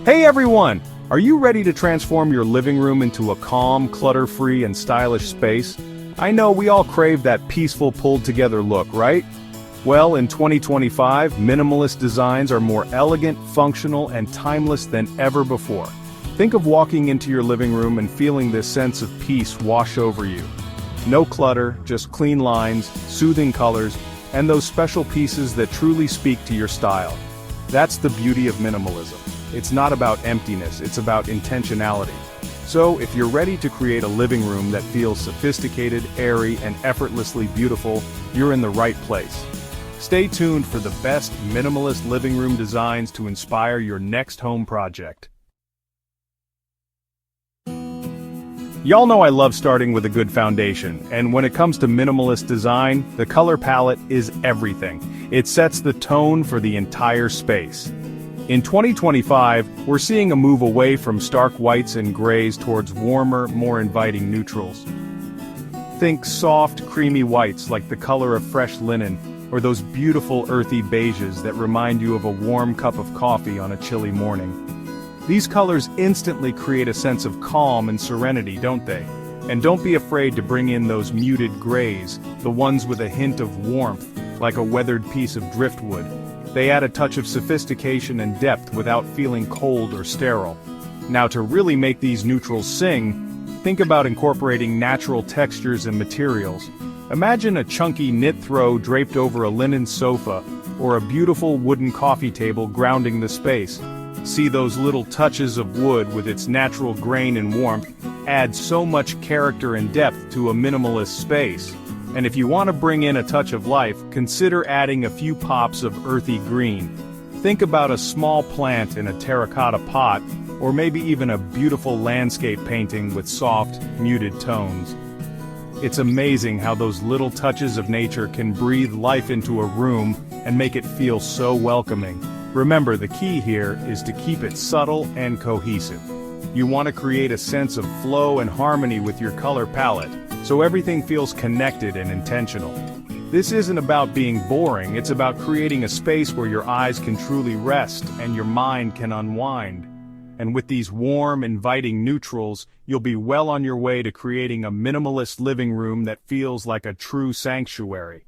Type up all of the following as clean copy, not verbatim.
Hey everyone! Are you ready to transform your living room into a calm, clutter-free, and stylish space? I know we all crave that peaceful, pulled-together look, right? Well, in 2025, minimalist designs are more elegant, functional, and timeless than ever before. Think of walking into your living room and feeling this sense of peace wash over you. No clutter, just clean lines, soothing colors, and those special pieces that truly speak to your style. That's the beauty of minimalism. It's not about emptiness, it's about intentionality. So, if you're ready to create a living room that feels sophisticated, airy, and effortlessly beautiful, you're in the right place. Stay tuned for the best minimalist living room designs to inspire your next home project. Y'all know I love starting with a good foundation, and when it comes to minimalist design, the color palette is everything. It sets the tone for the entire space. In 2025, we're seeing a move away from stark whites and grays towards warmer, more inviting neutrals. Think soft, creamy whites like the color of fresh linen, or those beautiful earthy beiges that remind you of a warm cup of coffee on a chilly morning. These colors instantly create a sense of calm and serenity, don't they? And don't be afraid to bring in those muted grays, the ones with a hint of warmth, like a weathered piece of driftwood. They add a touch of sophistication and depth without feeling cold or sterile. Now, to really make these neutrals sing, think about incorporating natural textures and materials. Imagine a chunky knit throw draped over a linen sofa, or a beautiful wooden coffee table grounding the space. See, those little touches of wood with its natural grain and warmth add so much character and depth to a minimalist space. And if you want to bring in a touch of life, consider adding a few pops of earthy green. Think about a small plant in a terracotta pot, or maybe even a beautiful landscape painting with soft, muted tones. It's amazing how those little touches of nature can breathe life into a room and make it feel so welcoming. Remember, the key here is to keep it subtle and cohesive. You want to create a sense of flow and harmony with your color palette, so everything feels connected and intentional. This isn't about being boring, it's about creating a space where your eyes can truly rest and your mind can unwind. And with these warm, inviting neutrals, you'll be well on your way to creating a minimalist living room that feels like a true sanctuary.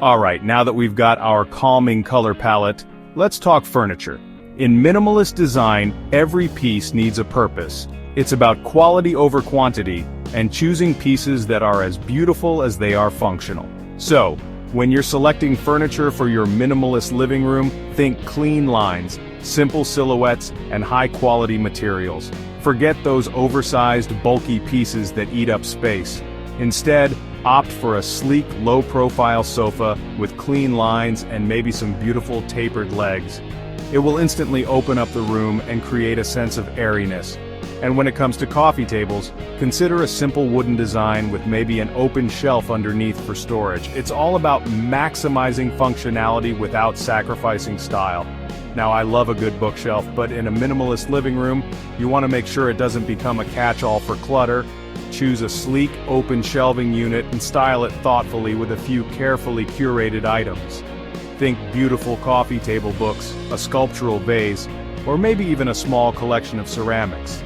Alright, now that we've got our calming color palette, let's talk furniture. In minimalist design, every piece needs a purpose. It's about quality over quantity, and choosing pieces that are as beautiful as they are functional. So, when you're selecting furniture for your minimalist living room, think clean lines, simple silhouettes, and high-quality materials. Forget those oversized, bulky pieces that eat up space. Instead, opt for a sleek, low-profile sofa with clean lines and maybe some beautiful tapered legs. It will instantly open up the room and create a sense of airiness. And when it comes to coffee tables, consider a simple wooden design with maybe an open shelf underneath for storage. It's all about maximizing functionality without sacrificing style. Now, I love a good bookshelf, but in a minimalist living room, you want to make sure it doesn't become a catch-all for clutter. Choose a sleek, open shelving unit and style it thoughtfully with a few carefully curated items. Think beautiful coffee table books, a sculptural vase, or maybe even a small collection of ceramics.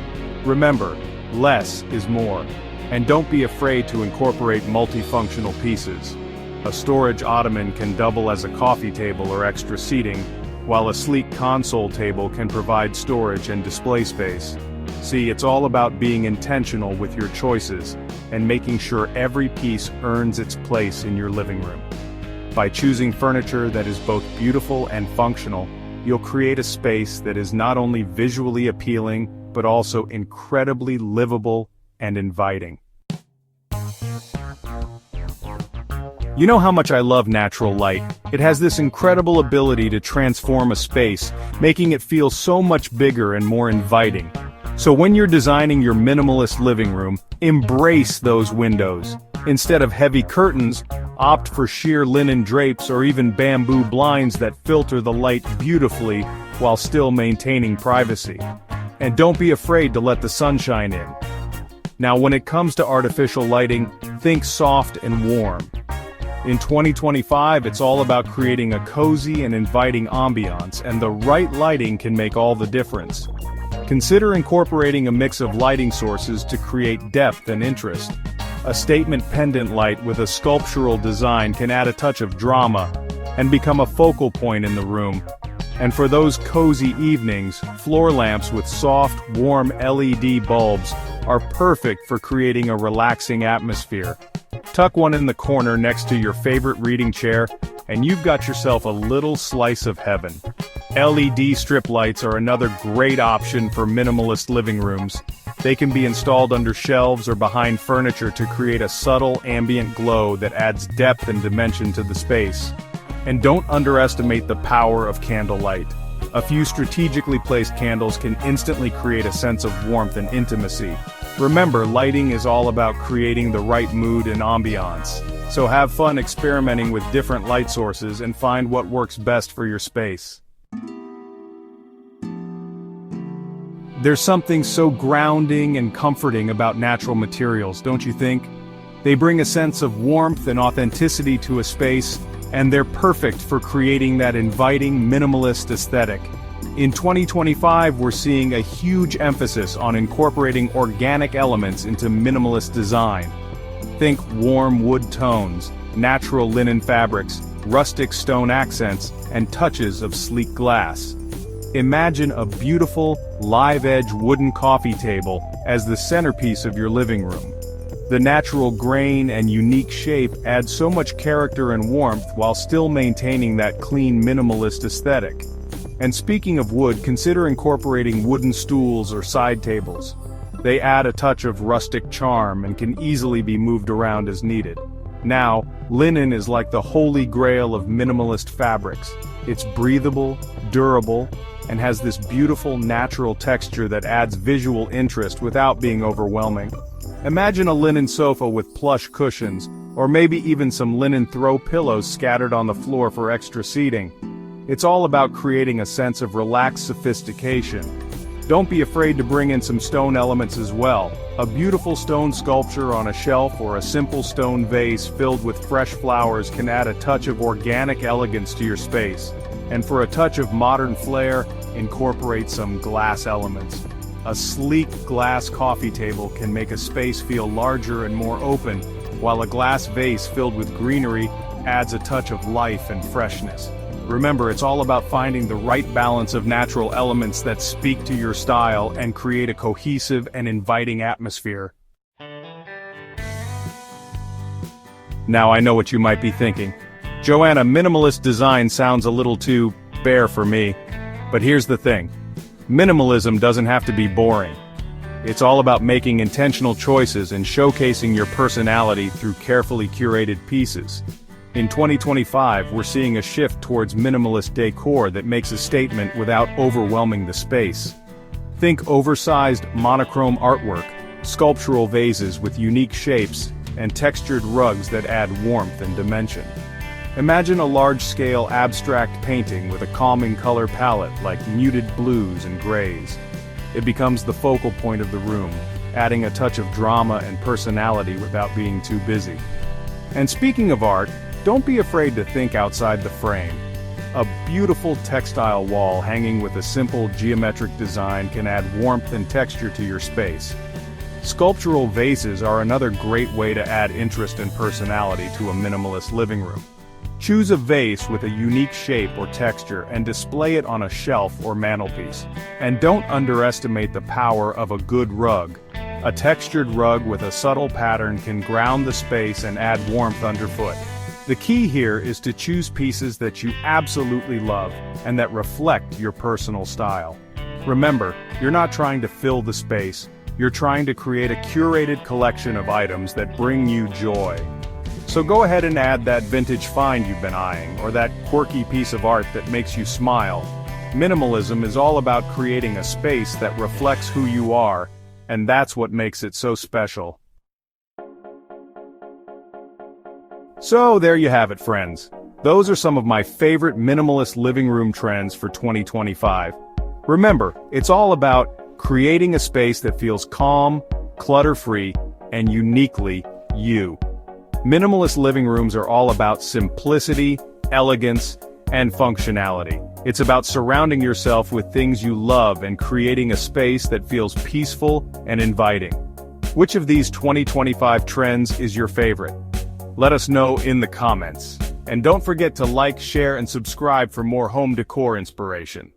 Remember, less is more, and don't be afraid to incorporate multifunctional pieces. A storage ottoman can double as a coffee table or extra seating, while a sleek console table can provide storage and display space. See, it's all about being intentional with your choices, and making sure every piece earns its place in your living room. By choosing furniture that is both beautiful and functional, you'll create a space that is not only visually appealing, but also incredibly livable and inviting. You know how much I love natural light. It has this incredible ability to transform a space, making it feel so much bigger and more inviting. So when you're designing your minimalist living room, embrace those windows. Instead of heavy curtains, opt for sheer linen drapes or even bamboo blinds that filter the light beautifully while still maintaining privacy. And don't be afraid to let the sunshine in. Now, when it comes to artificial lighting, think soft and warm. In 2025, it's all about creating a cozy and inviting ambiance, and the right lighting can make all the difference. Consider incorporating a mix of lighting sources to create depth and interest. A statement pendant light with a sculptural design can add a touch of drama and become a focal point in the room. And for those cozy evenings, floor lamps with soft, warm LED bulbs are perfect for creating a relaxing atmosphere. Tuck one in the corner next to your favorite reading chair, and you've got yourself a little slice of heaven. LED strip lights are another great option for minimalist living rooms. They can be installed under shelves or behind furniture to create a subtle ambient glow that adds depth and dimension to the space. And don't underestimate the power of candlelight. A few strategically placed candles can instantly create a sense of warmth and intimacy. Remember, lighting is all about creating the right mood and ambiance. So have fun experimenting with different light sources and find what works best for your space. There's something so grounding and comforting about natural materials, don't you think? They bring a sense of warmth and authenticity to a space, and they're perfect for creating that inviting minimalist aesthetic. In 2025, we're seeing a huge emphasis on incorporating organic elements into minimalist design. Think warm wood tones, natural linen fabrics, rustic stone accents, and touches of sleek glass. Imagine a beautiful, live-edge wooden coffee table as the centerpiece of your living room. The natural grain and unique shape add so much character and warmth while still maintaining that clean minimalist aesthetic. And speaking of wood, consider incorporating wooden stools or side tables. They add a touch of rustic charm and can easily be moved around as needed. Now, linen is like the holy grail of minimalist fabrics. It's breathable, durable, and has this beautiful natural texture that adds visual interest without being overwhelming. Imagine a linen sofa with plush cushions, or maybe even some linen throw pillows scattered on the floor for extra seating. It's all about creating a sense of relaxed sophistication. Don't be afraid to bring in some stone elements as well. A beautiful stone sculpture on a shelf or a simple stone vase filled with fresh flowers can add a touch of organic elegance to your space. And for a touch of modern flair, incorporate some glass elements. A sleek glass coffee table can make a space feel larger and more open, while a glass vase filled with greenery adds a touch of life and freshness. Remember, it's all about finding the right balance of natural elements that speak to your style and create a cohesive and inviting atmosphere. Now I know what you might be thinking. Joanna, minimalist design sounds a little too bare for me. But here's the thing. Minimalism doesn't have to be boring. It's all about making intentional choices and showcasing your personality through carefully curated pieces. In 2025, we're seeing a shift towards minimalist decor that makes a statement without overwhelming the space. Think oversized, monochrome artwork, sculptural vases with unique shapes, and textured rugs that add warmth and dimension. Imagine a large-scale abstract painting with a calming color palette like muted blues and grays. It becomes the focal point of the room, adding a touch of drama and personality without being too busy. And speaking of art, don't be afraid to think outside the frame. A beautiful textile wall hanging with a simple geometric design can add warmth and texture to your space. Sculptural vases are another great way to add interest and personality to a minimalist living room. Choose a vase with a unique shape or texture and display it on a shelf or mantelpiece. And don't underestimate the power of a good rug. A textured rug with a subtle pattern can ground the space and add warmth underfoot. The key here is to choose pieces that you absolutely love and that reflect your personal style. Remember, you're not trying to fill the space, you're trying to create a curated collection of items that bring you joy. So go ahead and add that vintage find you've been eyeing, or that quirky piece of art that makes you smile. Minimalism is all about creating a space that reflects who you are, and that's what makes it so special. So there you have it, friends. Those are some of my favorite minimalist living room trends for 2025. Remember, it's all about creating a space that feels calm, clutter-free, and uniquely you. Minimalist living rooms are all about simplicity, elegance, and functionality. It's about surrounding yourself with things you love and creating a space that feels peaceful and inviting. Which of these 2025 trends is your favorite? Let us know in the comments. And don't forget to like, share, and subscribe for more home decor inspiration.